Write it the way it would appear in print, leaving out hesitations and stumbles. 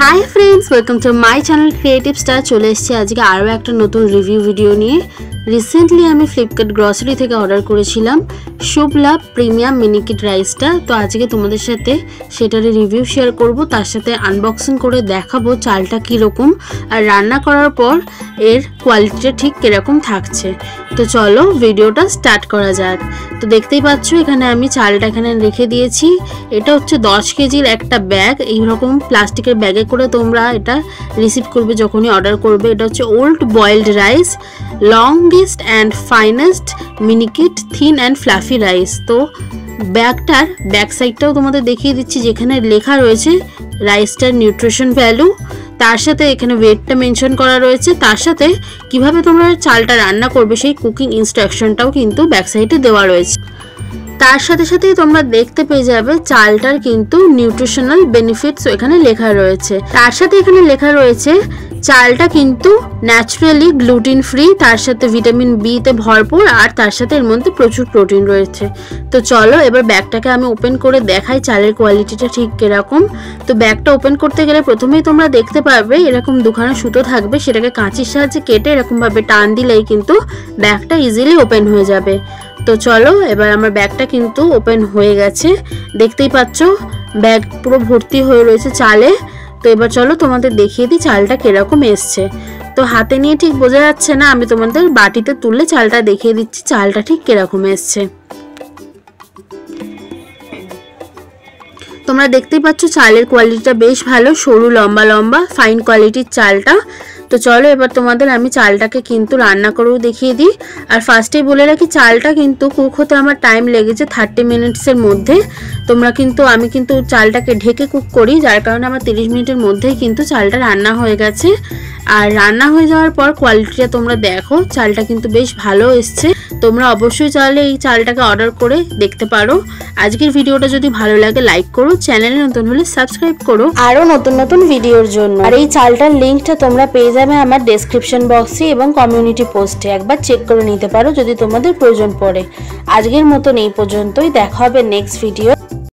High friends welcome to my channel creative star चले एसेছি আজকে আরও একটা নতুন রিভিউ ভিডিও নিয়ে। রিসেন্টলি আমি ফ্লিপকার্ট গ্রসারি থেকে অর্ডার করেছিলাম শুভ লাভ প্রিমিয়াম মিনিকিট রাইসটা। তো আজকে তোমাদের সাথে সেটার রিভিউ শেয়ার করব, তার সাথে আনবক্সিং করে দেখাবো চালটা কীরকম আর রান্না করার পর এর কোয়ালিটিটা ঠিক কীরকম থাকছে। তো চলো ভিডিওটা স্টার্ট করা যাক। তো দেখতেই পাচ্ছ এখানে আমি চালটা এখানে রেখে দিয়েছি। এটা হচ্ছে 10 কেজির একটা ব্যাগ, এইরকম প্লাস্টিকের ব্যাগে করে তোমরা এটা রিসিভ করবে যখনই অর্ডার করবে। এটা হচ্ছে old boiled rice, longest and finest miniket thin and fluffy rice. তো ব্যাগটার ব্যাক সাইডটাও তোমাদের দেখিয়ে দিচ্ছি, যেখানে লেখা রয়েছে রাইসটার নিউট্রিশন ভ্যালু, তার সাথে এখানে ওয়েটটা মেনশন করা রয়েছে, তার সাথে কিভাবে তোমরা চালটা রান্না করবে সেই কুকিং ইনস্ট্রাকশনটাও কিন্তু ব্যাক সাইডে দেওয়া রয়েছে। তার সাথে সাথেই তোমরা দেখতে পেয়ে যাবে চালটার কিন্তু নিউট্রিশনাল বেনিফিটস এখানে লেখা রয়েছে। তার সাথে এখানে লেখা রয়েছে চালটা কিন্তু ন্যাচারালি গ্লুটেন ফ্রি, তার সাথে ভিটামিন বি তে ভরপুর, আর তার সাথে এর মধ্যে প্রচুর প্রোটিন রয়েছে। তো চলো এবার ব্যাগটাকে আমি ওপেন করে দেখাই চালের কোয়ালিটিটা ঠিক কিরকম। তো ব্যাগটা ওপেন করতে গেলে প্রথমেই তোমরা দেখতে পারবে এরকম দুখানা সুতো থাকবে, সেটাকে কাঁচির সাহায্যে কেটে এরকমভাবে টান দিলেই কিন্তু ব্যাগটা ইজিলি ওপেন হয়ে যাবে। তো চলো এবার আমার ব্যাগটা কিন্তু ওপেন হয়ে গেছে, দেখতেই পাচ্ছ ব্যাগ পুরো ভর্তি হয়ে রয়েছে চালে। তো এবার চলো তোমাদের দেখিয়ে দিই চালটা কিরকম এসছে। তো হাতে নিয়ে ঠিক বোঝা যাচ্ছে না, আমি তোমাদের বাটিতে তুললে চালটা দেখিয়ে দিচ্ছি চালটা ঠিক কিরকম এসছে। তোমরা দেখতেই পাচ্ছ চালের কোয়ালিটিটা বেশ ভালো, সরু লম্বা লম্বা ফাইন কোয়ালিটির চালটা। তো চলো এবার তোমাদের আমি চালটাকে কিন্তু রান্না করেও দেখিয়ে দিই। আর ফার্স্টেই বলে রাখি চালটা কিন্তু কুক হতে আমার টাইম লেগেছে 30 মিনিটসের মধ্যে। আমি কিন্তু চালটাকে ঢেকে কুক করি, যার কারণে আমার 30 মিনিটের মধ্যেই কিন্তু চালটা রান্না হয়ে গেছে। আর রান্না হয়ে যাওয়ার পর কোয়ালিটিটা তোমরা দেখো, চালটা কিন্তু বেশ ভালো এসছে। তোমরা অবশ্যই চাইলে এই চালটাকে অর্ডার করে দেখতে পারো। আজকের ভিডিওটা যদি ভালো লাগে লাইক করো, চ্যানেলে নতুন হলে সাবস্ক্রাইব করো আরও নতুন নতুন ভিডিওর জন্য। আর এই চালটার লিঙ্কটা তোমরা পেয়ে যাবে আমার ডেসক্রিপশন বক্সে এবং কমিউনিটি পোস্টে, একবার চেক করে নিতে পারো যদি তোমাদের প্রয়োজন পড়ে। আজকের মতন এই পর্যন্তই, দেখা হবে নেক্সট ভিডিও।